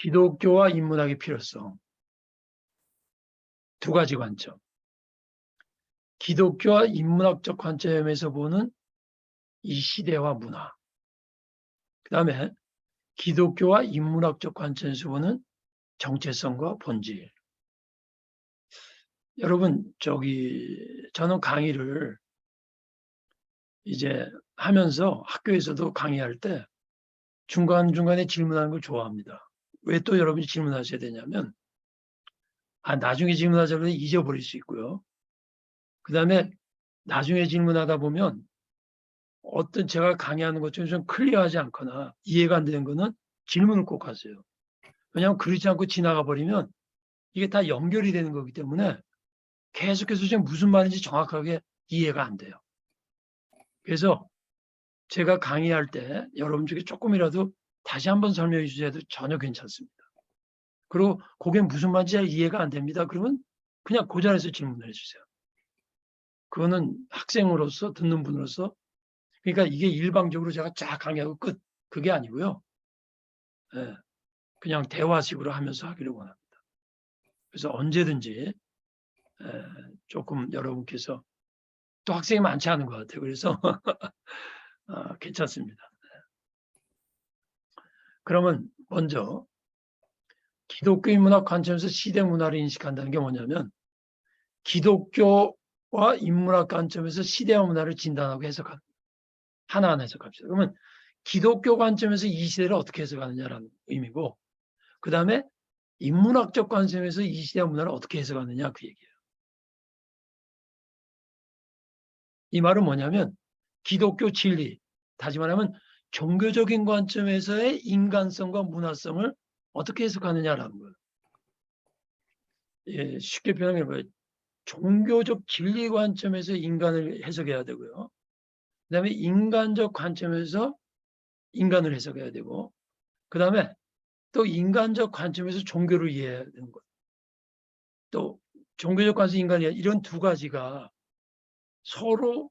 기독교와 인문학의 필요성. 두 가지 관점. 기독교와 인문학적 관점에서 보는 이 시대와 문화. 그 다음에 기독교와 인문학적 관점에서 보는 정체성과 본질. 여러분, 저는 강의를 이제 하면서 학교에서도 강의할 때 중간중간에 질문하는 걸 좋아합니다. 왜 또 여러분이 질문하셔야 되냐면, 나중에 질문하자면 잊어버릴 수 있고요. 그 다음에 나중에 질문하다 보면 어떤 제가 강의하는 것 중에 좀 클리어하지 않거나 이해가 안 되는 거는 질문을 꼭 하세요. 왜냐하면 그러지 않고 지나가 버리면 이게 다 연결이 되는 거기 때문에 계속해서 지금 무슨 말인지 정확하게 이해가 안 돼요. 그래서 제가 강의할 때 여러분 중에 조금이라도 다시 한번 설명해 주셔도 전혀 괜찮습니다. 그리고 그게 무슨 말인지 이해가 안 됩니다. 그러면 그냥 그 자리에서 질문을 해주세요. 그거는 학생으로서 듣는 분으로서 그러니까 이게 일방적으로 제가 쫙 강의하고 끝 그게 아니고요. 예, 그냥 대화식으로 하면서 하기를 원합니다. 그래서 언제든지 조금 여러분께서 또 학생이 많지 않은 것 같아요. 그래서 괜찮습니다. 그러면 먼저 기독교 인문학 관점에서 시대 문화를 인식한다는 게 뭐냐면 기독교와 인문학 관점에서 시대와 문화를 진단하고 해석합니다. 하나하나 해석합시다. 그러면 기독교 관점에서 이 시대를 어떻게 해석하느냐라는 의미고 그 다음에 인문학적 관점에서 이 시대와 문화를 어떻게 해석하느냐 그 얘기예요. 이 말은 뭐냐면 기독교 진리, 다시 말하면 종교적인 관점에서의 인간성과 문화성을 어떻게 해석하느냐라는 거예요. 예, 쉽게 표현하면 뭐예요? 종교적 진리 관점에서 인간을 해석해야 되고요. 그 다음에 인간적 관점에서 인간을 해석해야 되고 그 다음에 또 인간적 관점에서 종교를 이해해야 되는 거예요. 또 종교적 관점 인간이 이런 두 가지가 서로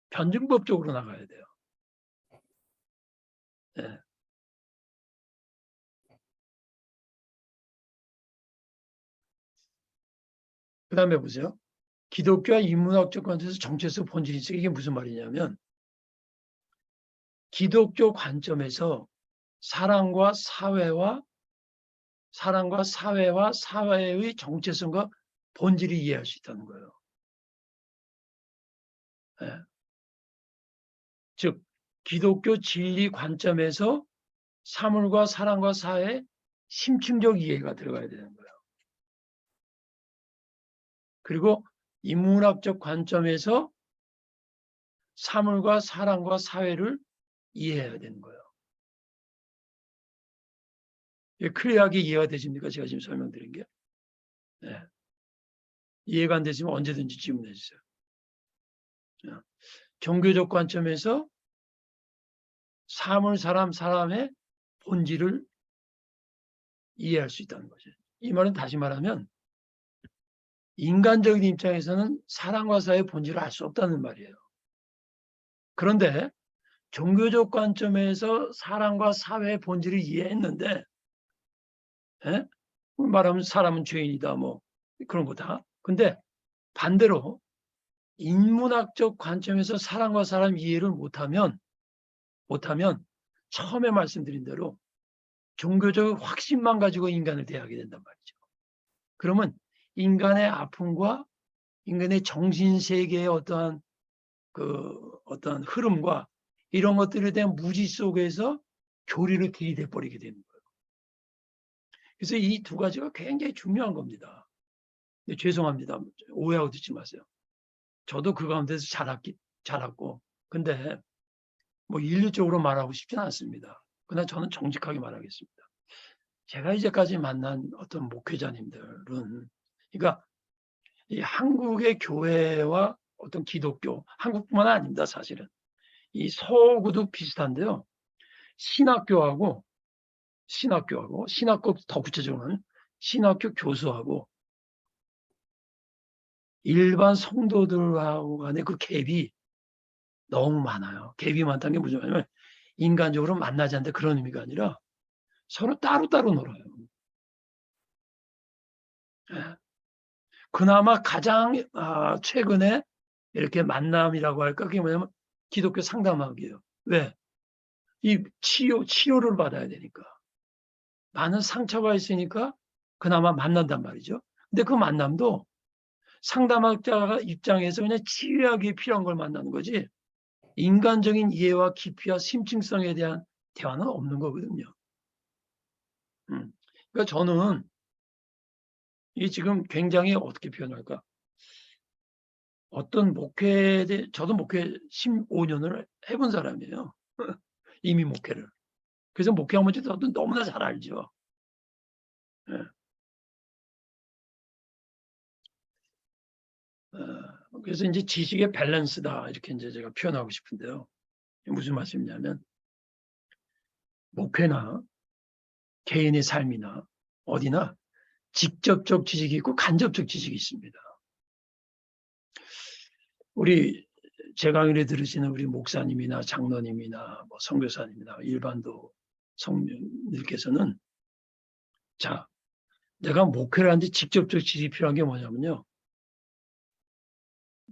변증법적으로 나가야 돼요. 네. 그 다음에 보세요. 기독교와 인문학적 관점에서 정체성 본질이 있어요. 이게 무슨 말이냐면 기독교 관점에서 사랑과 사회의 정체성과 본질을 이해할 수 있다는 거예요. 네. 즉 기독교 진리 관점에서 사물과 사랑과 사회의 심층적 이해가 들어가야 되는 거예요. 그리고 인문학적 관점에서 사물과 사랑과 사회를 이해해야 되는 거예요. 클리어하게 이해가 되십니까? 제가 지금 설명드린 게. 네. 이해가 안 되시면 언제든지 질문해 주세요. 종교적 관점에서 사물, 사람의 본질을 이해할 수 있다는 거죠. 이 말은 다시 말하면 인간적인 입장에서는 사랑과 사회의 본질을 알 수 없다는 말이에요. 그런데 종교적 관점에서 사랑과 사회의 본질을 이해했는데 말하면 사람은 죄인이다 뭐 그런 거다. 근데 반대로 인문학적 관점에서 사람과 사람 이해를 못하면 처음에 말씀드린 대로 종교적 확신만 가지고 인간을 대하게 된단 말이죠. 그러면 인간의 아픔과 인간의 정신세계의 어떠한 흐름과 이런 것들에 대한 무지 속에서 교리를 들이대 버리게 되는 거예요. 그래서 이 두 가지가 굉장히 중요한 겁니다. 죄송합니다. 오해하고 듣지 마세요. 저도 그 가운데서 자랐고 근데 뭐 인류적으로 말하고 싶지는 않습니다. 그러나 저는 정직하게 말하겠습니다. 제가 이제까지 만난 어떤 목회자님들은 그러니까 이 한국의 교회와 어떤 기독교, 한국뿐만 아닙니다. 사실은. 이 서구도 비슷한데요. 신학교 더 구체적으로는 신학교 교수하고 일반 성도들하고 간의 그 갭이 너무 많아요. 갭이 많다는 게 무슨 말이냐면 인간적으로 만나지 않는다 그런 의미가 아니라 서로 따로따로 놀아요. 예. 그나마 가장 최근에 이렇게 만남이라고 할까? 그게 뭐냐면 기독교 상담학이에요. 왜? 이 치료를 받아야 되니까. 많은 상처가 있으니까 그나마 만난단 말이죠. 근데 그 만남도 상담학자 입장에서 그냥 치유하기 필요한 걸 만나는 거지, 인간적인 이해와 깊이와 심층성에 대한 대화는 없는 거거든요. 그러니까 저는 이 지금 굉장히 어떻게 표현할까? 어떤 저도 목회 15년을 해본 사람이에요. 이미 목회를. 그래서 목회한 문제 저도 너무나 잘 알죠. 예. 그래서 이제 지식의 밸런스다, 이렇게 이제 제가 표현하고 싶은데요. 무슨 말씀이냐면, 목회나 개인의 삶이나 어디나 직접적 지식이 있고 간접적 지식이 있습니다. 제 강의를 들으시는 우리 목사님이나 장로님이나 뭐 선교사님이나 일반도 성도님들께서는, 자, 내가 목회를 하는데 직접적 지식이 필요한 게 뭐냐면요.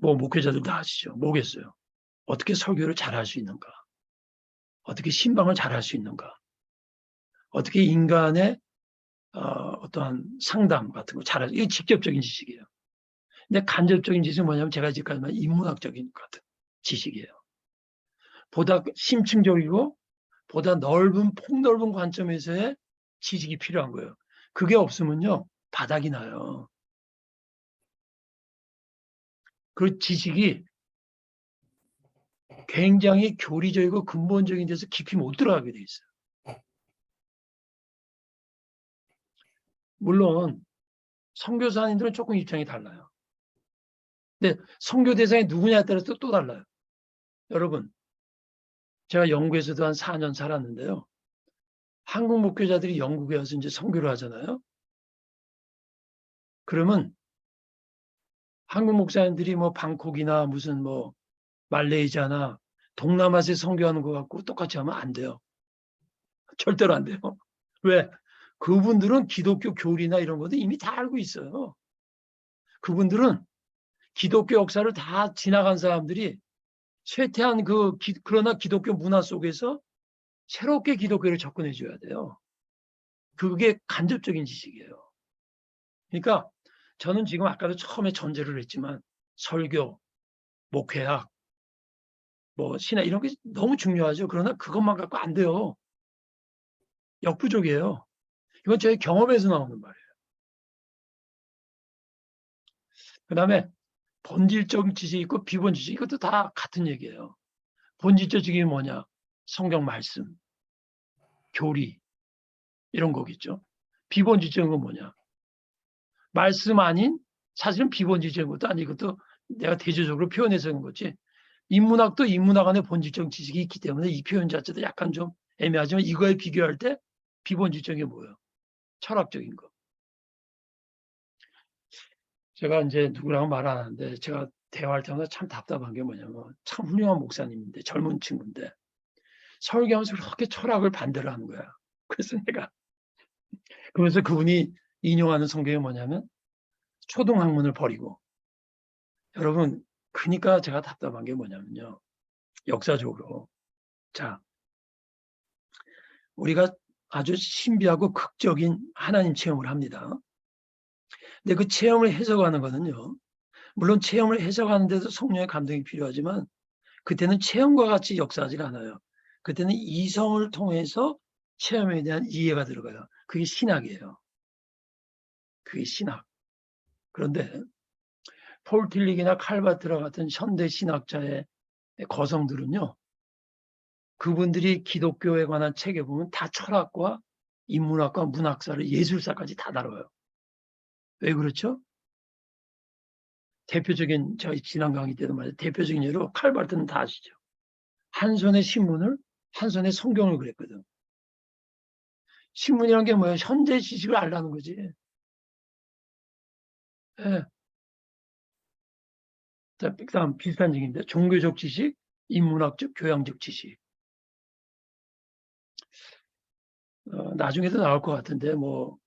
뭐 목회자들 다 아시죠? 뭐겠어요? 어떻게 설교를 잘할 수 있는가? 어떻게 신방을 잘할 수 있는가? 어떻게 인간의 어떠한 상담 같은 거 잘할 수, 이게 직접적인 지식이에요. 근데 간접적인 지식은 뭐냐면 제가 지금까지 말한 인문학적인 같은 지식이에요. 보다 심층적이고 보다 폭넓은 관점에서의 지식이 필요한 거예요. 그게 없으면요, 바닥이 나요. 그 지식이 굉장히 교리적이고 근본적인 데서 깊이 못 들어가게 돼 있어요. 물론 선교사님들은 조금 입장이 달라요. 근데 선교 대상이 누구냐에 따라서 또 달라요. 여러분, 제가 영국에서도 한 4년 살았는데요. 한국 목회자들이 영국에 와서 이제 선교를 하잖아요. 그러면 한국 목사님들이 뭐 방콕이나 무슨 뭐 말레이시아나 동남아시아 선교하는 것 같고 똑같이 하면 안 돼요. 절대로 안 돼요. 왜? 그분들은 기독교 교리나 이런 것도 이미 다 알고 있어요. 그분들은 기독교 역사를 다 지나간 사람들이 쇠퇴한 그러나 기독교 문화 속에서 새롭게 기독교를 접근해 줘야 돼요. 그게 간접적인 지식이에요. 그러니까 저는 지금 아까도 처음에 전제를 했지만 설교, 목회학, 뭐 신학 이런 게 너무 중요하죠. 그러나 그것만 갖고 안 돼요. 역부족이에요. 이건 저희 경험에서 나오는 말이에요. 그다음에 본질적 지식이 있고 비본질 지식, 이것도 다 같은 얘기예요. 본질적 지식이 뭐냐? 성경 말씀, 교리 이런 거겠죠. 비본질적인 건 뭐냐? 말씀 아닌, 사실은 비본질적인 것도 아니고, 또 내가 대조적으로 표현해서 그런 거지. 인문학도 인문학 안에 본질적 지식이 있기 때문에 이 표현 자체도 약간 좀 애매하지만, 이거에 비교할 때 비본질적인 게 뭐예요? 철학적인 거. 제가 이제 누구랑 말 안 하는데 제가 대화할 때마다 참 답답한 게 뭐냐면, 참 훌륭한 목사님인데, 젊은 친구인데 설교하면서 그렇게 철학을 반대를 하는 거야. 그래서 내가 그러면서 그분이 인용하는 성경이 뭐냐면 초등학문을 버리고, 여러분, 그러니까 제가 답답한 게 뭐냐면요. 역사적으로, 자, 우리가 아주 신비하고 극적인 하나님 체험을 합니다. 근데 그 체험을 해석하는 거는요, 물론 체험을 해석하는 데도 성령의 감동이 필요하지만 그때는 체험과 같이 역사하지 않아요. 그때는 이성을 통해서 체험에 대한 이해가 들어가요. 그게 신학이에요. 그게 신학. 그런데 폴 틸릭이나 칼바트라 같은 현대 신학자의 거성들은요, 그분들이 기독교에 관한 책에 보면 다 철학과 인문학과 문학사를 예술사까지 다 다뤄요. 왜 그렇죠? 대표적인, 저희 지난 강의 때도 말해요. 대표적인 예로 칼바트는 다 아시죠? 한 손에 신문을, 한 손에 성경을 그랬거든. 신문이란 게 뭐예요? 현재 지식을 알라는 거지. 예. 자, 그다음 비슷한 얘기인데, 종교적 지식, 인문학적, 교양적 지식. 나중에도 나올 것 같은데, 뭐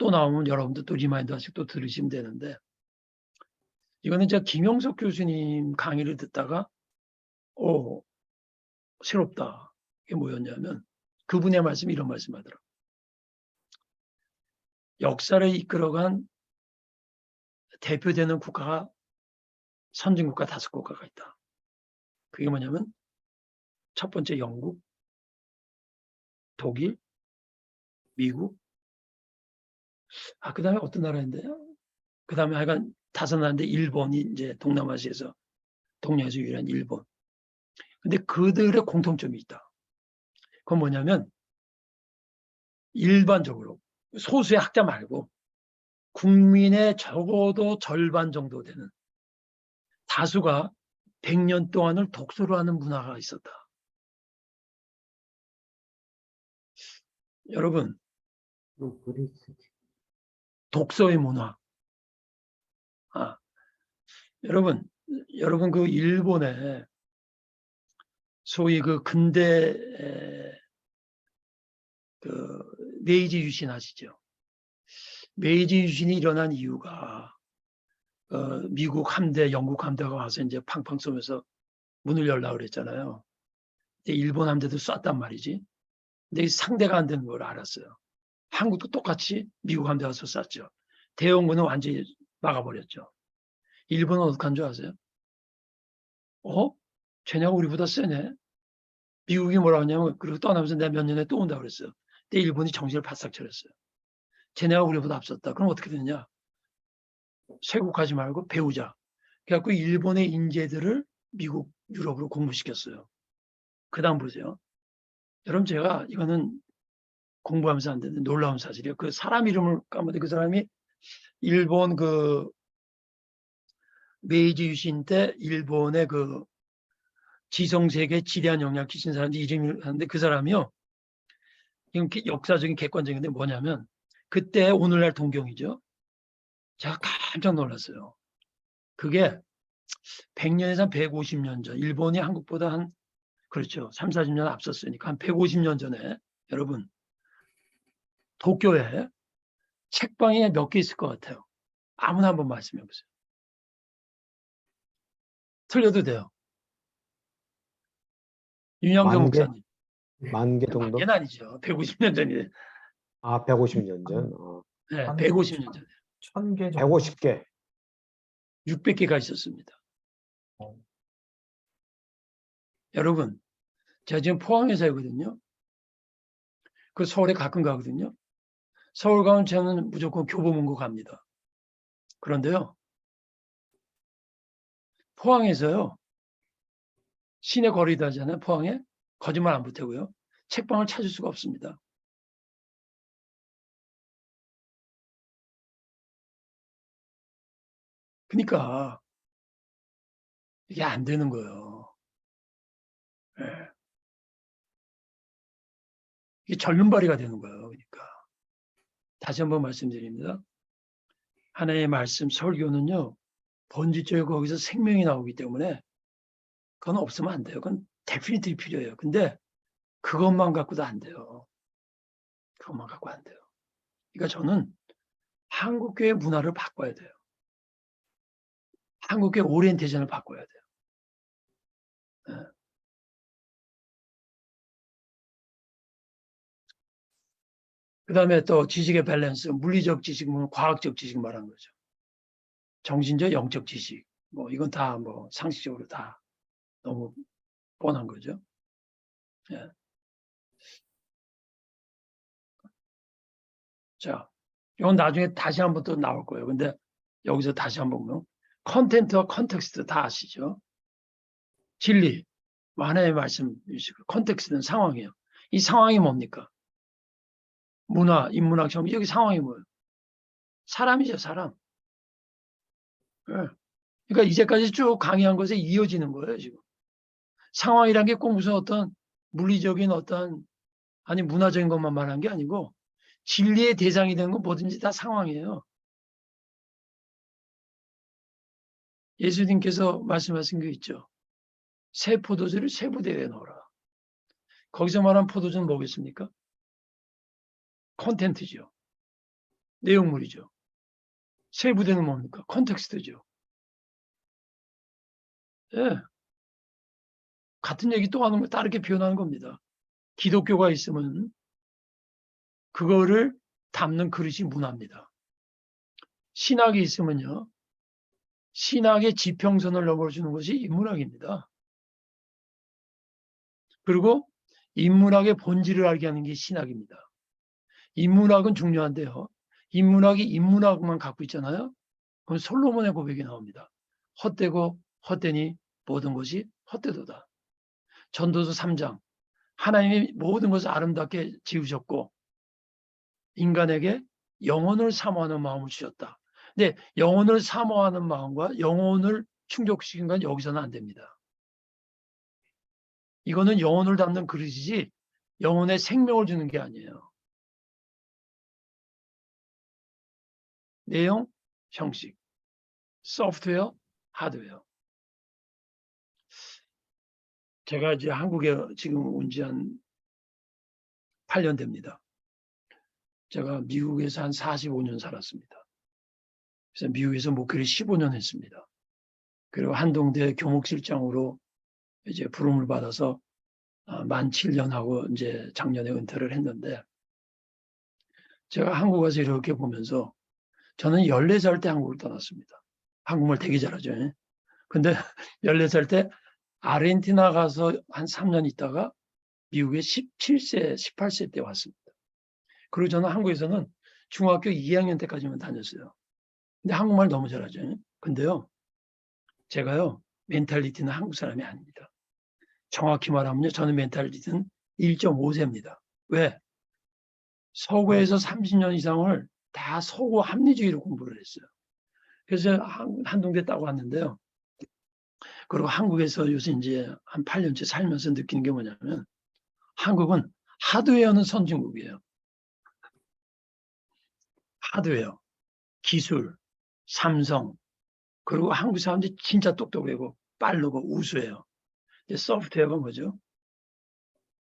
또 나오면 여러분들 또 리마인드 하시고 또 들으시면 되는데, 이거는 제가 김영석 교수님 강의를 듣다가 새롭다. 이게 뭐였냐면 그분의 말씀이 이런 말씀하더라고요. 역사를 이끌어간 대표되는 국가가 선진국가 5국가가 있다. 그게 뭐냐면 첫 번째 영국, 독일, 미국, 그 다음에 어떤 나라인데요? 그 다음에 하여간 5나라인데 일본이 이제 동남아시아에서 동양에서 유일한 일본. 근데 그들의 공통점이 있다. 그건 뭐냐면 일반적으로 소수의 학자 말고 국민의 적어도 절반 정도 되는 다수가 100년 동안을 독서를 하는 문화가 있었다. 여러분, 독서의 문화. 여러분 그 일본의 소위 그 근대 그 메이지 유신 아시죠? 메이지 유신이 일어난 이유가 미국 함대, 영국 함대가 와서 이제 팡팡 쏘면서 문을 열라고 그랬잖아요. 일본 함대도 쐈단 말이지. 근데 상대가 안 되는 걸 알았어요. 한국도 똑같이 미국 함대 와서 쐈죠. 대원군은 완전히 막아버렸죠. 일본은 어떻게 한 줄 아세요? 쟤네가 우리보다 세네. 미국이 뭐라고 하냐면 그리고 떠나면서 내가 몇 년에 또 온다고 그랬어요. 근데 일본이 정신을 바싹 차렸어요. 쟤네가 우리보다 앞섰다. 그럼 어떻게 되냐? 쇄국하지 말고 배우자. 그래갖고 일본의 인재들을 미국, 유럽으로 공부시켰어요. 그 다음 보세요. 여러분 제가 이거는 공부하면서 안 되는 놀라운 사실이에요. 그 사람 이름을 까먹는데 그 사람이 일본 그 메이지 유신 때 일본의 그 지성세계에 지대한 영향을 끼친 사람이 이름을 하는데 그 사람이요. 이건 역사적인 객관적인데 뭐냐면 그때 오늘날 동경이죠. 제가 깜짝 놀랐어요. 그게 100년에서 150년 전 일본이 한국보다 한 그렇죠. 3, 40년 앞섰으니까 한 150년 전에 여러분 도쿄에 책방에 몇 개 있을 것 같아요. 아무나 한번 말씀해 보세요. 틀려도 돼요. 윤영정 목사님. 10,000개 정도? 만개는 아니죠. 150년 전이에요. 150년 전. 네, 150년 전에. 1000개 정도. 150개. 600개가 있었습니다. 여러분, 제가 지금 포항에 살거든요. 그 서울에 가끔 가거든요. 서울 가면 저는 무조건 교보문고 갑니다. 그런데요, 포항에서요, 시내 거리다 하잖아요. 포항에 거짓말 안 보태고요. 책방을 찾을 수가 없습니다. 그러니까 이게 안 되는 거예요. 네. 이게 절름발이가 되는 거예요. 그러니까 다시 한번 말씀드립니다. 하나님의 말씀 설교는요. 본질적으로 거기서 생명이 나오기 때문에 그건 없으면 안 돼요. 그건 데피니트리 필요해요. 근데 그것만 갖고도 안 돼요. 그것만 갖고 안 돼요. 그러니까 저는 한국교회 문화를 바꿔야 돼요. 한국교회 오리엔테이션을 바꿔야 돼요. 네. 그 다음에 또 지식의 밸런스, 물리적 지식은 과학적 지식 말하는 거죠. 정신적, 영적 지식. 이건 다 상식적으로 다 너무 뻔한 거죠. 예. 자, 이건 나중에 다시 한번 또 나올 거예요. 근데 여기서 다시 한번 보면 컨텐츠와 컨텍스트 다 아시죠? 진리, 하나의 말씀이시고 컨텍스트는 상황이에요. 이 상황이 뭡니까? 문화, 인문학, 정치, 여기 상황이 뭐예요? 사람이죠, 사람. 예. 그러니까 이제까지 쭉 강의한 것에 이어지는 거예요, 지금. 상황이란 게 꼭 무슨 어떤 물리적인 아니 문화적인 것만 말한 게 아니고 진리의 대상이 되는 건 뭐든지 다 상황이에요. 예수님께서 말씀하신 게 있죠. 새 포도주를 새 부대에 넣어라. 거기서 말한 포도주는 뭐겠습니까? 콘텐츠죠. 내용물이죠. 세부대는 뭡니까? 컨텍스트죠. 예. 같은 얘기 또 하는 거 다르게 표현하는 겁니다. 기독교가 있으면 그거를 담는 그릇이 문화입니다. 신학이 있으면요. 신학의 지평선을 넘어주는 것이 인문학입니다. 그리고 인문학의 본질을 알게 하는 게 신학입니다. 인문학은 중요한데요. 인문학이 인문학만 갖고 있잖아요. 그럼 솔로몬의 고백이 나옵니다. 헛되고 헛되니 모든 것이 헛되도다. 전도서 3장. 하나님이 모든 것을 아름답게 지으셨고 인간에게 영혼을 사모하는 마음을 주셨다. 근데 영혼을 사모하는 마음과 영혼을 충족시킨 건 여기서는 안 됩니다. 이거는 영혼을 담는 그릇이지 영혼의 생명을 주는 게 아니에요. 내용, 형식, 소프트웨어, 하드웨어. 제가 이제 한국에 지금 온 지 한 8년 됩니다. 제가 미국에서 한 45년 살았습니다. 그래서 미국에서 목회를 15년 했습니다. 그리고 한동대 교목실장으로 이제 부름을 받아서 만 7년 하고 이제 작년에 은퇴를 했는데 제가 한국 와서 이렇게 보면서 저는 14살 때 한국을 떠났습니다. 한국말 되게 잘하죠. 근데 14살 때 아르헨티나 가서 한 3년 있다가 미국에 17세, 18세 때 왔습니다. 그리고 저는 한국에서는 중학교 2학년 때까지만 다녔어요. 근데 한국말 너무 잘하죠. 근데요, 제가요, 멘탈리티는 한국 사람이 아닙니다. 정확히 말하면요, 저는 멘탈리티는 1.5세입니다. 왜? 서구에서 30년 이상을 다 서구 합리주의로 공부를 했어요. 그래서 한동대 따고 왔는데요. 그리고 한국에서 요새 이제 한 8년째 살면서 느끼는 게 뭐냐면 한국은 하드웨어는 선진국이에요. 하드웨어, 기술, 삼성, 그리고 한국 사람들이 진짜 똑똑하고 빠르고 우수해요. 근데 소프트웨어가 뭐죠?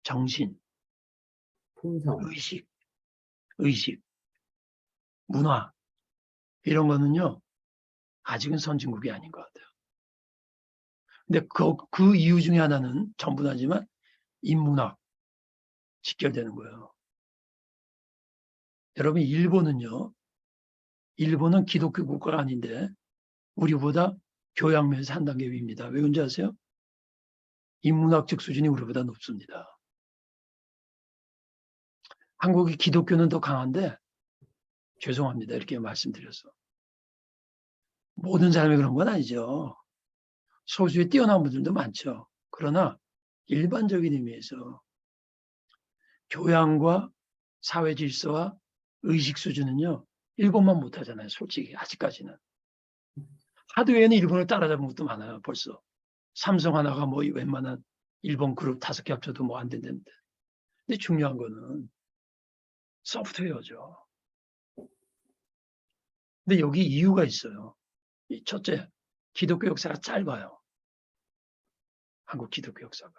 정신, 풍성. 의식, 문화 이런 거는요. 아직은 선진국이 아닌 것 같아요. 근데 그 이유 중에 하나는 전부 다지만 인문학 직결되는 거예요. 여러분 일본은요. 일본은 기독교 국가가 아닌데 우리보다 교양면에서 한 단계 위입니다. 왜 그런지 아세요? 인문학적 수준이 우리보다 높습니다. 한국의 기독교는 더 강한데 죄송합니다. 이렇게 말씀드려서. 모든 사람이 그런 건 아니죠. 소수의 뛰어난 분들도 많죠. 그러나 일반적인 의미에서 교양과 사회 질서와 의식 수준은요. 일본만 못하잖아요. 솔직히 아직까지는. 하드웨어는 일본을 따라잡은 것도 많아요. 벌써. 삼성 하나가 뭐 웬만한 일본 그룹 5개 합쳐도 뭐 안 된다는데. 근데 중요한 거는 소프트웨어죠. 근데 여기 이유가 있어요. 첫째, 기독교 역사가 짧아요. 한국 기독교 역사가.